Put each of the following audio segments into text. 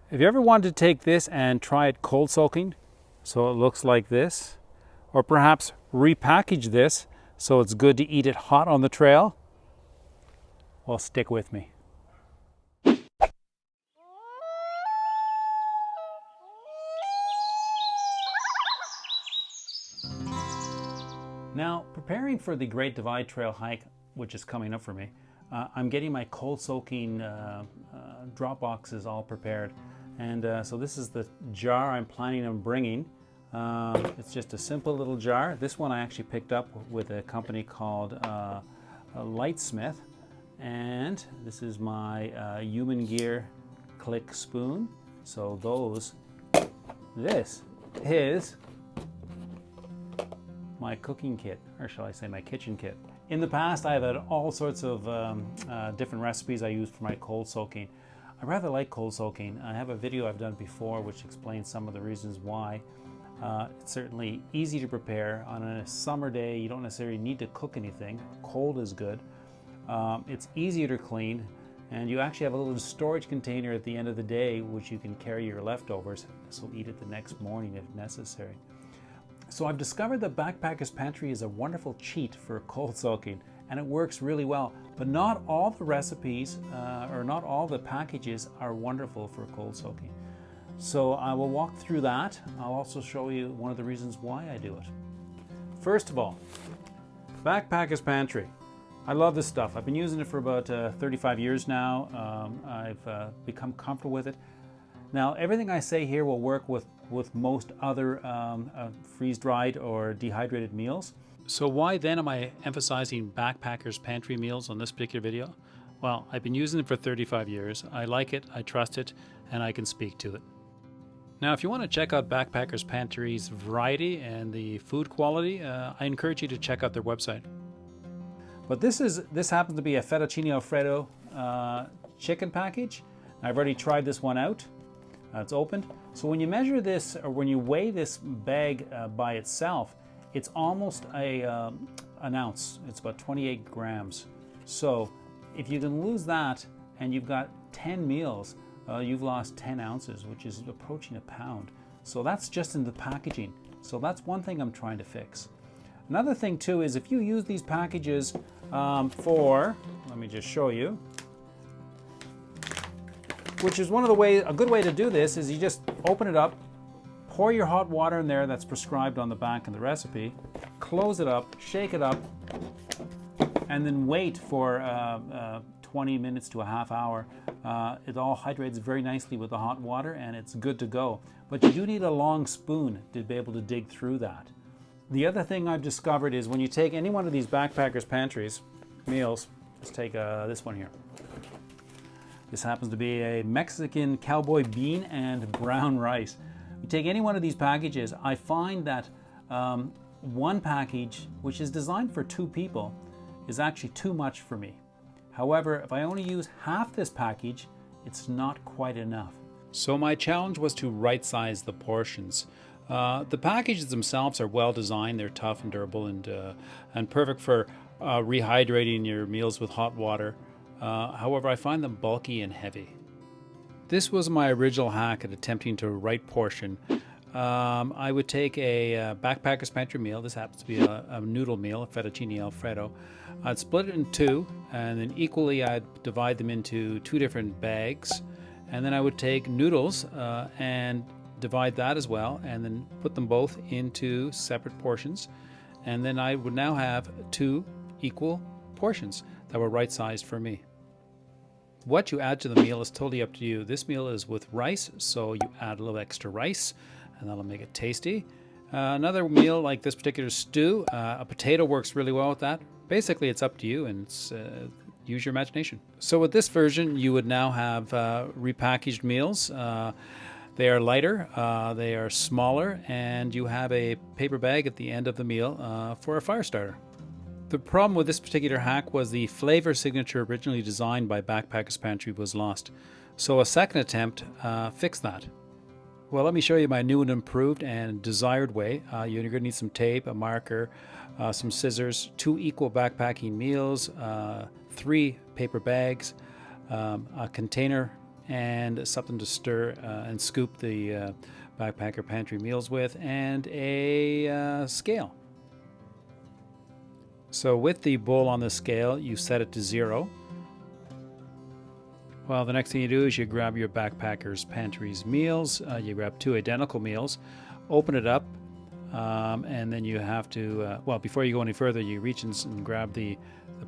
Have you ever wanted to take this and try it cold soaking so it looks like this? Or perhaps repackage this so it's good to eat it hot on the trail? Well, stick with me. Now, preparing for the Great Divide Trail hike, which is coming up for me, I'm getting my cold soaking drop boxes all prepared. And so this is the jar I'm planning on bringing. It's just a simple little jar. This one I actually picked up with a company called Lightsmith. And this is my Human Gear Click spoon. So this is my cooking kit, or shall I say my kitchen kit. In the past, I've had all sorts of different recipes I use for my cold soaking. I rather like cold soaking. I have a video I've done before which explains some of the reasons why. It's certainly easy to prepare. On a summer day, you don't necessarily need to cook anything. Cold is good. It's easier to clean, and you actually have a little storage container at the end of the day which you can carry your leftovers, so eat it the next morning if necessary. So I've discovered that Backpacker's Pantry is a wonderful cheat for cold soaking, and it works really well. But not all the recipes or not all the packages are wonderful for cold soaking. So I will walk through that. I'll also show you one of the reasons why I do it. First of all, Backpacker's Pantry. I love this stuff. I've been using it for about 35 years now. I've become comfortable with it. Now, everything I say here will work with most other freeze-dried or dehydrated meals. So why then am I emphasizing Backpacker's Pantry meals on this particular video? Well, I've been using it for 35 years. I like it, I trust it, and I can speak to it. Now, if you want to check out Backpacker's Pantry's variety and the food quality, I encourage you to check out their website. But this happens to be a fettuccine alfredo chicken package. I've already tried this one out. It's opened. So when you measure this, or when you weigh this bag by itself, it's almost an ounce. It's about 28 grams. So if you can lose that and you've got 10 meals, you've lost 10 ounces, which is approaching a pound. So that's just in the packaging. So that's one thing I'm trying to fix. Another thing too is if you use these packages let me just show you, which is a good way to do this is you just open it up, pour your hot water in there that's prescribed on the back of the recipe, close it up, shake it up, and then wait for 20 minutes to a half hour. It all hydrates very nicely with the hot water and it's good to go. But you do need a long spoon to be able to dig through that. The other thing I've discovered is when you take any one of these Backpacker's Pantries meals, let's take this one here. This happens to be a Mexican cowboy bean and brown rice. You take any one of these packages, I find that one package, which is designed for 2 people, is actually too much for me. However, if I only use half this package, it's not quite enough. So my challenge was to right-size the portions. The packages themselves are well designed. They're tough and durable and perfect for rehydrating your meals with hot water. However, I find them bulky and heavy. This was my original hack at attempting to right portion. I would take a Backpacker's Pantry meal. This happens to be a noodle meal, a fettuccine alfredo. I'd split it in 2, and then equally I'd divide them into 2 different bags. And then I would take noodles and divide that as well, and then put them both into separate portions. And then I would now have 2 equal portions that were right-sized for me. What you add to the meal is totally up to you. This meal is with rice, so you add a little extra rice, and that'll make it tasty. Another meal like this particular stew, a potato works really well with that. Basically, it's up to you, and use your imagination. So with this version, you would now have repackaged meals. They are lighter, they are smaller, and you have a paper bag at the end of the meal for a fire starter. The problem with this particular hack was the flavor signature originally designed by Backpacker's Pantry was lost. So a second attempt fixed that. Well, let me show you my new and improved and desired way. You're going to need some tape, a marker, some scissors, 2 equal backpacking meals, 3 paper bags, a container and something to stir and scoop the Backpacker Pantry meals with, and a scale. So with the bowl on the scale, you set it to 0. Well, the next thing you do is you grab your Backpacker's Pantry's meals. You grab 2 identical meals, open it up, and then you have to, well, before you go any further, you reach and grab the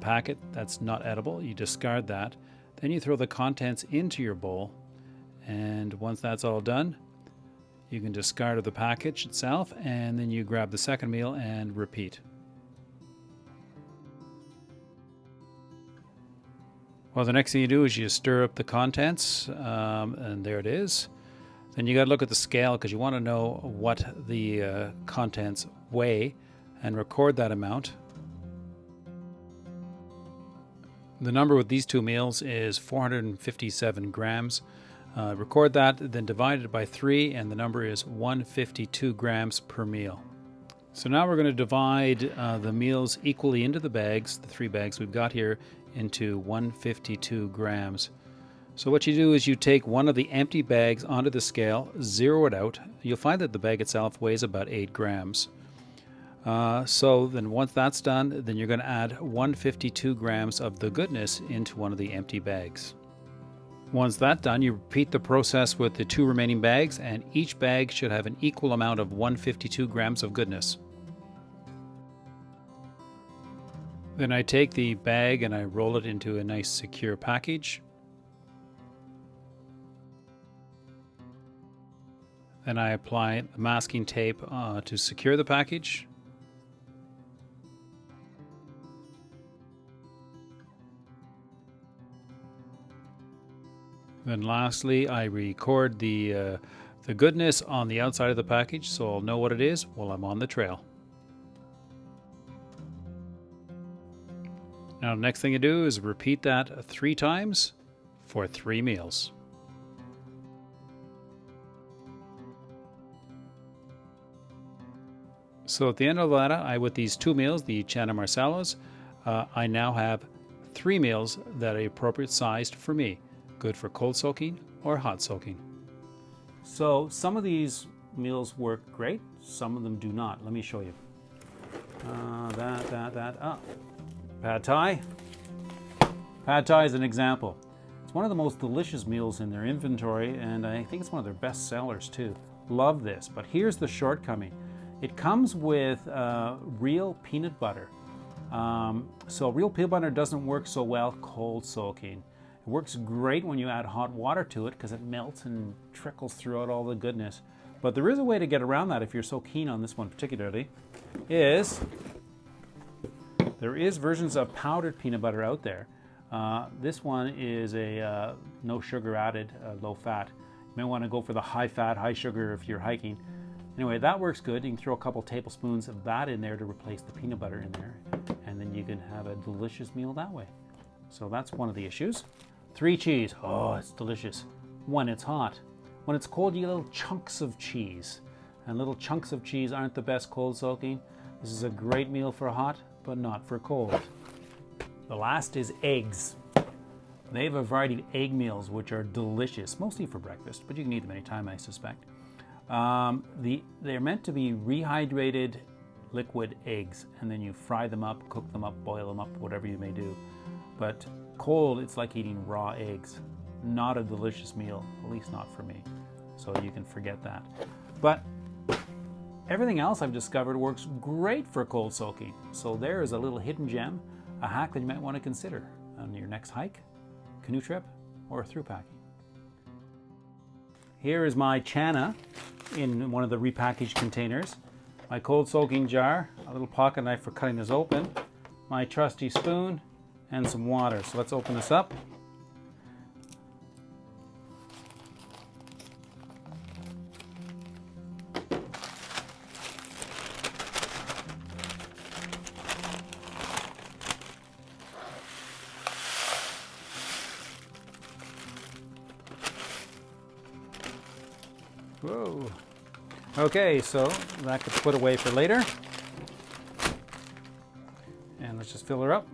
packet that's not edible. You discard that. Then you throw the contents into your bowl. And once that's all done, you can discard the package itself, and then you grab the second meal and repeat. Well, the next thing you do is you stir up the contents, and there it is. Then you got to look at the scale because you want to know what the contents weigh and record that amount. The number with these 2 meals is 457 grams. Record that, then divide it by 3, and the number is 152 grams per meal. So now we're going to divide the meals equally into the bags, the 3 bags we've got here, into 152 grams. So what you do is you take one of the empty bags onto the scale, zero it out. You'll find that the bag itself weighs about 8 grams. So then once that's done, then you're going to add 152 grams of the goodness into one of the empty bags. Once that's done, you repeat the process with the 2 remaining bags, and each bag should have an equal amount of 152 grams of goodness. Then I take the bag and I roll it into a nice secure package. Then I apply masking tape to secure the package. Then lastly, I record the goodness on the outside of the package so I'll know what it is while I'm on the trail. Now the next thing you do is repeat that 3 times for 3 meals. So at the end of that, with these 2 meals, the Chana Marsalas, I now have 3 meals that are appropriate sized for me. Good for cold soaking or hot soaking. So some of these meals work great, some of them do not. Let me show you. Pad Thai. Pad Thai is an example. It's one of the most delicious meals in their inventory, and I think it's one of their best sellers too. Love this, but here's the shortcoming. It comes with real peanut butter. So real peanut butter doesn't work so well cold soaking. It works great when you add hot water to it because it melts and trickles throughout all the goodness. But there is a way to get around that if you're so keen on this one particularly, there is versions of powdered peanut butter out there. This one is a no sugar added, low fat. You may want to go for the high fat, high sugar if you're hiking. Anyway, that works good. You can throw a couple tablespoons of that in there to replace the peanut butter in there, and then you can have a delicious meal that way. So that's one of the issues. 3 cheese. Oh, it's delicious when it's hot. When it's cold, you get little chunks of cheese, and little chunks of cheese aren't the best cold soaking. This is a great meal for hot, but not for cold. The last is eggs. They have a variety of egg meals which are delicious, mostly for breakfast, but you can eat them anytime, I suspect. They're meant to be rehydrated liquid eggs, and then you fry them up, cook them up, boil them up, whatever you may do. But cold, it's like eating raw eggs. Not a delicious meal, at least not for me. So you can forget that. But everything else I've discovered works great for cold soaking. So there is a little hidden gem, a hack that you might want to consider on your next hike, canoe trip, or through packing. Here is my Chana in one of the repackaged containers. My cold soaking jar, a little pocket knife for cutting this open, my trusty spoon, and some water. So let's open this up. Whoa. Okay, so that could put away for later. And let's just fill her up.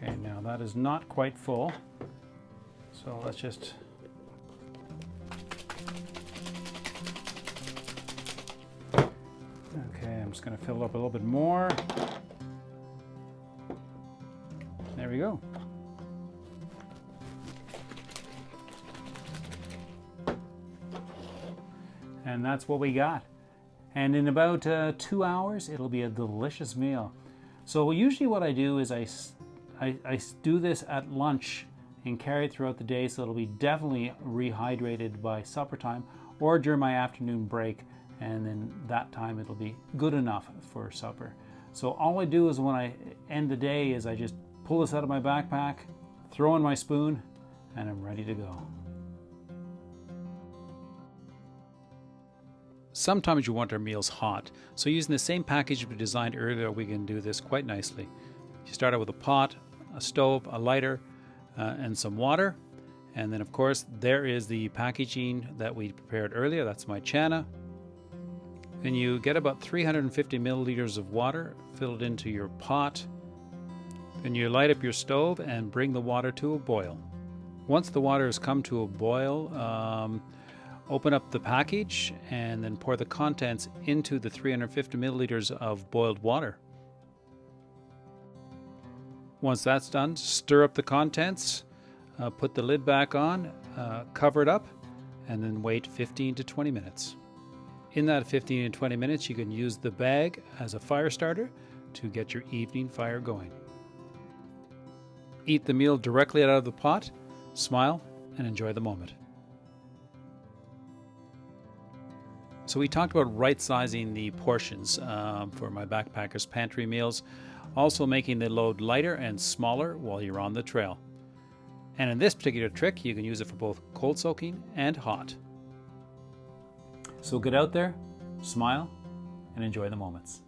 Okay, now that is not quite full. So let's just okay, I'm just going to fill it up a little bit more. There we go. And that's what we got. And in about 2 hours, it'll be a delicious meal. So usually what I do is I do this at lunch and carry it throughout the day, so it'll be definitely rehydrated by supper time or during my afternoon break, and then that time it'll be good enough for supper. So all I do is when I end the day is I just pull this out of my backpack, throw in my spoon, and I'm ready to go. Sometimes you want our meals hot, so using the same package we designed earlier, we can do this quite nicely. You start out with a pot, a stove, a lighter, and some water. And then of course there is the packaging that we prepared earlier. That's my chana. Then you get about 350 milliliters of water, fill it into your pot. Then you light up your stove and bring the water to a boil. Once the water has come to a boil, open up the package and then pour the contents into the 350 milliliters of boiled water. Once that's done, stir up the contents, put the lid back on, cover it up, and then wait 15 to 20 minutes. In that 15 to 20 minutes, you can use the bag as a fire starter to get your evening fire going. Eat the meal directly out of the pot, smile, and enjoy the moment. So we talked about right-sizing the portions for my backpacker's pantry meals, also making the load lighter and smaller while you're on the trail. And in this particular trick, you can use it for both cold soaking and hot. So get out there, smile, and enjoy the moments.